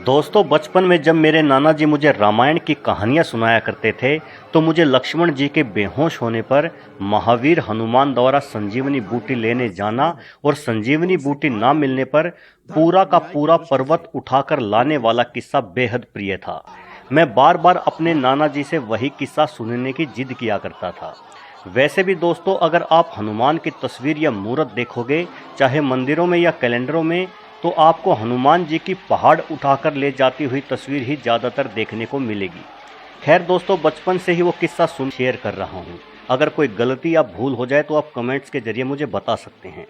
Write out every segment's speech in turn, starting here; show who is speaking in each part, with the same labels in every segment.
Speaker 1: दोस्तों, बचपन में जब मेरे नाना जी मुझे रामायण की कहानियाँ सुनाया करते थे तो मुझे लक्ष्मण जी के बेहोश होने पर महावीर हनुमान द्वारा संजीवनी बूटी लेने जाना और संजीवनी बूटी ना मिलने पर पूरा का पूरा पर्वत उठाकर लाने वाला किस्सा बेहद प्रिय था। मैं बार बार अपने नाना जी से वही किस्सा सुनने की जिद किया करता था। वैसे भी दोस्तों, अगर आप हनुमान की तस्वीर या मूर्त देखोगे, चाहे मंदिरों में या कैलेंडरों में, तो आपको हनुमान जी की पहाड़ उठाकर ले जाती हुई तस्वीर ही ज़्यादातर देखने को मिलेगी। खैर दोस्तों, बचपन से ही वो किस्सा सुन शेयर कर रहा हूँ। अगर कोई गलती या भूल हो जाए तो आप कमेंट्स के जरिए मुझे बता सकते हैं।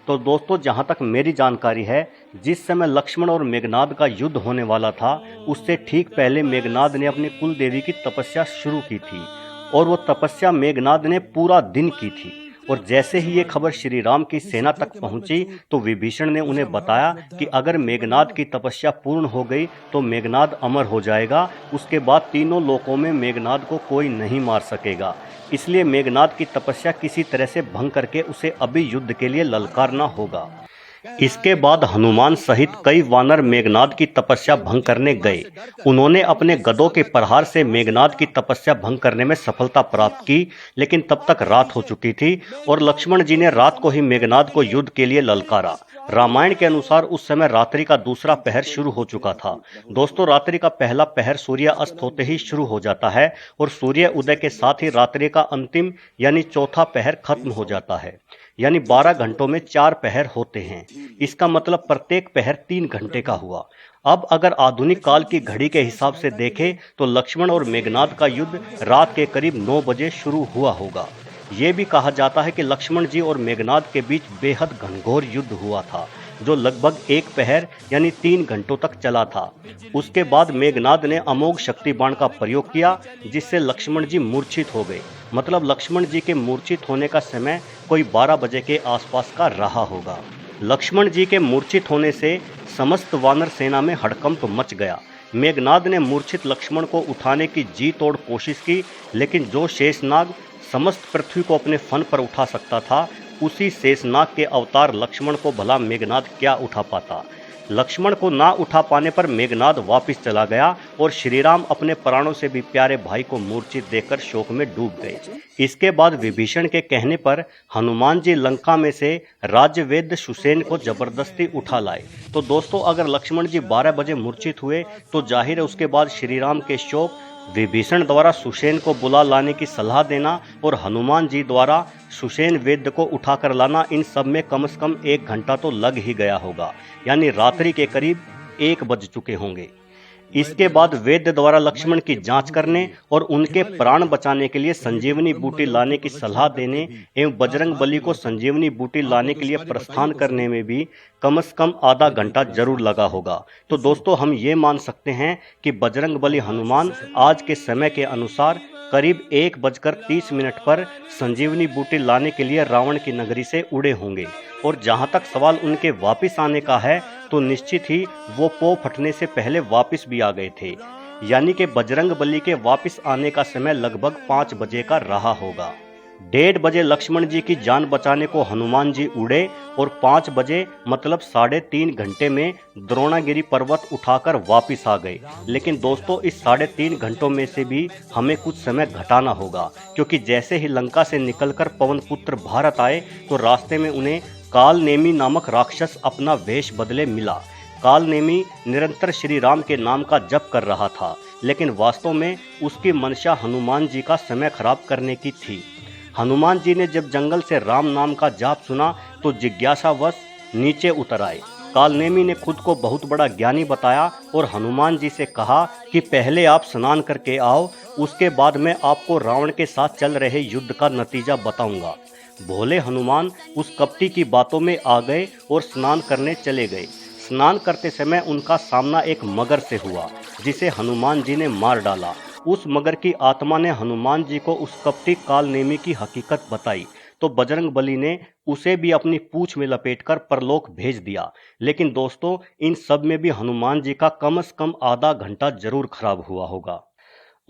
Speaker 1: तो दोस्तों, जहाँ तक मेरी जानकारी है, जिस समय लक्ष्मण और मेघनाद का युद्ध होने वाला था, उससे ठीक पहले मेघनाद ने अपनी कुल देवी की तपस्या शुरू की थी और वो तपस्या मेघनाद ने पूरा दिन की थी। और जैसे ही ये खबर श्री राम की सेना तक पहुंची तो विभीषण ने उन्हें बताया कि अगर मेघनाद की तपस्या पूर्ण हो गई तो मेघनाद अमर हो जाएगा। उसके बाद तीनों लोकों में मेघनाद को कोई नहीं मार सकेगा। इसलिए मेघनाद की तपस्या किसी तरह से भंग करके उसे अभी युद्ध के लिए ललकारना होगा। इसके बाद हनुमान सहित कई वानर मेघनाद की तपस्या भंग करने गए। उन्होंने अपने गदों के प्रहार से मेघनाद की तपस्या भंग करने में सफलता प्राप्त की, लेकिन तब तक रात हो चुकी थी और लक्ष्मण जी ने रात को ही मेघनाद को युद्ध के लिए ललकारा। रामायण के अनुसार उस समय रात्रि का दूसरा पहर शुरू हो चुका था। दोस्तों, रात्रि का पहला पहर सूर्य अस्त होते ही शुरू हो जाता है और सूर्य उदय के साथ ही रात्रि का अंतिम यानी चौथा पहर खत्म हो जाता है। यानी 12 घंटों में 4 पहर होते हैं। इसका मतलब प्रत्येक पहर 3 घंटे का हुआ। अब अगर आधुनिक काल की घड़ी के हिसाब से देखें तो लक्ष्मण और मेघनाद का युद्ध रात के करीब 9 बजे शुरू हुआ होगा। ये भी कहा जाता है कि लक्ष्मण जी और मेघनाद के बीच बेहद घनघोर युद्ध हुआ था, जो लगभग 1 पहर यानी 3 घंटों तक चला था। उसके बाद मेघनाद ने अमोघ शक्ति बाण का प्रयोग किया, जिससे लक्ष्मण जी मूर्छित हो गए। मतलब लक्ष्मण जी के मूर्छित होने का समय कोई 12 बजे के आसपास का रहा होगा। लक्ष्मण जी के मूर्छित होने से समस्त वानर सेना में हड़कंप मच गया। मेघनाद ने मूर्छित लक्ष्मण को उठाने की जी तोड़ कोशिश की, लेकिन जो शेषनाग समस्त पृथ्वी को अपने फन पर उठा सकता था, उसी शेषनाग के अवतार लक्ष्मण को भला मेघनाद क्या उठा पाता। लक्ष्मण को ना उठा पाने पर मेघनाद वापस चला गया और श्रीराम अपने प्राणों से भी प्यारे भाई को मूर्छित देखकर शोक में डूब गए। इसके बाद विभीषण के कहने पर हनुमान जी लंका में से राज्यवेद्य सुसेन को जबरदस्ती उठा लाए। तो दोस्तों, अगर लक्ष्मण जी 12 बजे मूर्छित हुए तो जाहिर है उसके बाद श्रीराम के शोक, विभीषण द्वारा सुसेन को बुला लाने की सलाह देना और हनुमान जी द्वारा सुसेन वेद्य को उठाकर लाना, इन सब में कम से कम 1 घंटा तो लग ही गया होगा। यानी रात्रि के करीब 1 बज चुके होंगे। इसके बाद वेद्य द्वारा लक्ष्मण की जांच करने और उनके प्राण बचाने के लिए संजीवनी बूटी लाने की सलाह देने एवं बजरंग बली को संजीवनी बूटी लाने के लिए प्रस्थान करने में भी कम से कम आधा घंटा जरूर लगा होगा। तो दोस्तों, हम ये मान सकते हैं कि बजरंग बली हनुमान आज के समय के अनुसार करीब 1:30 पर संजीवनी बूटी लाने के लिए रावण की नगरी से उड़े होंगे। और जहां तक सवाल उनके वापस आने का है, तो निश्चित ही वो पौ फटने से पहले वापस भी आ गए थे। यानी कि बजरंग बली के वापस आने का समय लगभग 5 बजे का रहा होगा। 1:30 बजे लक्ष्मण जी की जान बचाने को हनुमान जी उड़े और 5 बजे मतलब 3.5 घंटे में द्रोणागिरी पर्वत उठाकर वापस आ गए। लेकिन दोस्तों, इस 3.5 घंटों में से भी हमें कुछ समय घटाना होगा, क्योंकि जैसे ही लंका से निकलकर पवन पुत्र भारत आए तो रास्ते में उन्हें कालनेमी नामक राक्षस अपना वेश बदले मिला। कालनेमी निरंतर श्री राम के नाम का जप कर रहा था, लेकिन वास्तव में उसकी मंशा हनुमान जी का समय खराब करने की थी। हनुमान जी ने जब जंगल से राम नाम का जाप सुना तो जिज्ञासावश नीचे उतर आए। कालनेमी ने खुद को बहुत बड़ा ज्ञानी बताया और हनुमान जी से कहा कि पहले आप स्नान करके आओ, उसके बाद मैं आपको रावण के साथ चल रहे युद्ध का नतीजा बताऊंगा। भोले हनुमान उस कपटी की बातों में आ गए और स्नान करने चले गए। स्नान करते समय उनका सामना एक मगर से हुआ, जिसे हनुमान जी ने मार डाला। उस मगर की आत्मा ने हनुमान जी को उस कपटी कालनेमी की हकीकत बताई, तो बजरंग बली ने उसे भी अपनी पूंछ में लपेटकर परलोक भेज दिया। लेकिन दोस्तों, इन सब में भी हनुमान जी का कम से कम आधा घंटा जरूर खराब हुआ होगा।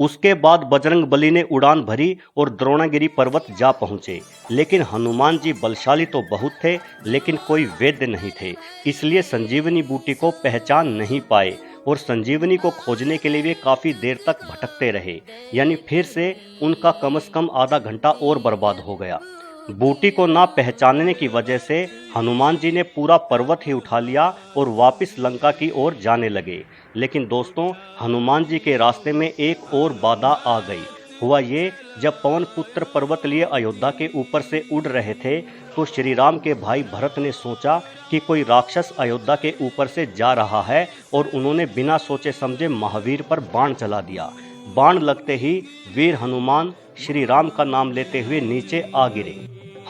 Speaker 1: उसके बाद बजरंग बली ने उड़ान भरी और द्रोणागिरी पर्वत जा पहुंचे। लेकिन हनुमान जी बलशाली तो बहुत थे, लेकिन कोई वेद्य नहीं थे, इसलिए संजीवनी बूटी को पहचान नहीं पाए और संजीवनी को खोजने के लिए वे काफ़ी देर तक भटकते रहे, यानी फिर से उनका कम से कम आधा घंटा और बर्बाद हो गया। बूटी को ना पहचानने की वजह से हनुमान जी ने पूरा पर्वत ही उठा लिया और वापस लंका की ओर जाने लगे। लेकिन दोस्तों, हनुमान जी के रास्ते में एक और बाधा आ गई। हुआ ये, जब पवन पुत्र पर्वत लिए अयोध्या के ऊपर से उड़ रहे थे तो श्री राम के भाई भरत ने सोचा कि कोई राक्षस अयोध्या के ऊपर से जा रहा है और उन्होंने बिना सोचे समझे महावीर पर बाण चला दिया। बाण लगते ही वीर हनुमान श्री राम का नाम लेते हुए नीचे आ गिरे।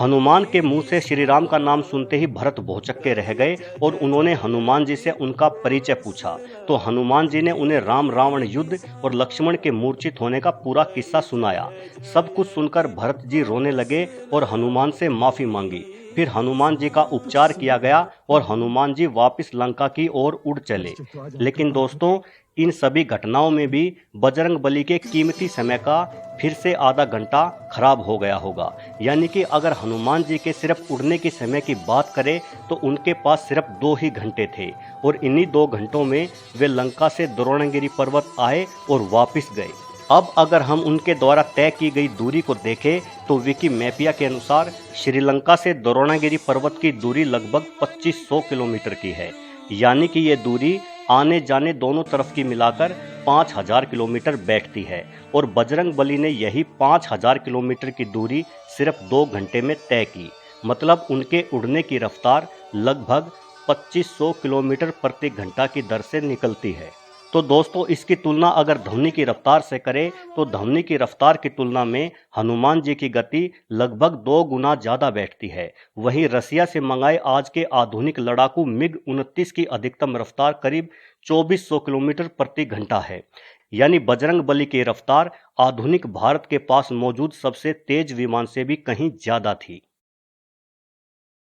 Speaker 1: हनुमान के मुंह से श्री राम का नाम सुनते ही भरत भौचक्के रह गए और उन्होंने हनुमान जी से उनका परिचय पूछा। तो हनुमान जी ने उन्हें राम रावण युद्ध और लक्ष्मण के मूर्छित होने का पूरा किस्सा सुनाया। सब कुछ सुनकर भरत जी रोने लगे और हनुमान से माफी मांगी। फिर हनुमान जी का उपचार किया गया और हनुमान जी वापस लंका की ओर उड़ चले। लेकिन दोस्तों, इन सभी घटनाओं में भी बजरंग बली के कीमती समय का फिर से आधा घंटा खराब हो गया होगा। यानी कि अगर हनुमान जी के सिर्फ उड़ने के समय की बात करें तो उनके पास सिर्फ 2 ही घंटे थे और इन्हीं 2 घंटों में वे लंका से द्रोणागिरी पर्वत आए और वापस गए। अब अगर हम उनके द्वारा तय की गई दूरी को देखें तो विकिमेपिया के अनुसार श्रीलंका से द्रोणागिरी पर्वत की दूरी लगभग 2500 किलोमीटर की है। यानी कि ये दूरी आने जाने दोनों तरफ की मिलाकर 5000 किलोमीटर बैठती है और बजरंग बली ने यही 5000 किलोमीटर की दूरी सिर्फ 2 घंटे में तय की। मतलब उनके उड़ने की रफ्तार लगभग 2500 किलोमीटर प्रति घंटा की दर से निकलती है। तो दोस्तों, इसकी तुलना अगर ध्वनि की रफ्तार से करें तो ध्वनि की रफ्तार की तुलना में हनुमान जी की गति लगभग 2 गुना ज़्यादा बैठती है। वहीं रसिया से मंगाए आज के आधुनिक लड़ाकू मिग-29 की अधिकतम रफ्तार करीब 2400 किलोमीटर प्रति घंटा है। यानी बजरंग बली की रफ्तार आधुनिक भारत के पास मौजूद सबसे तेज विमान से भी कहीं ज़्यादा थी।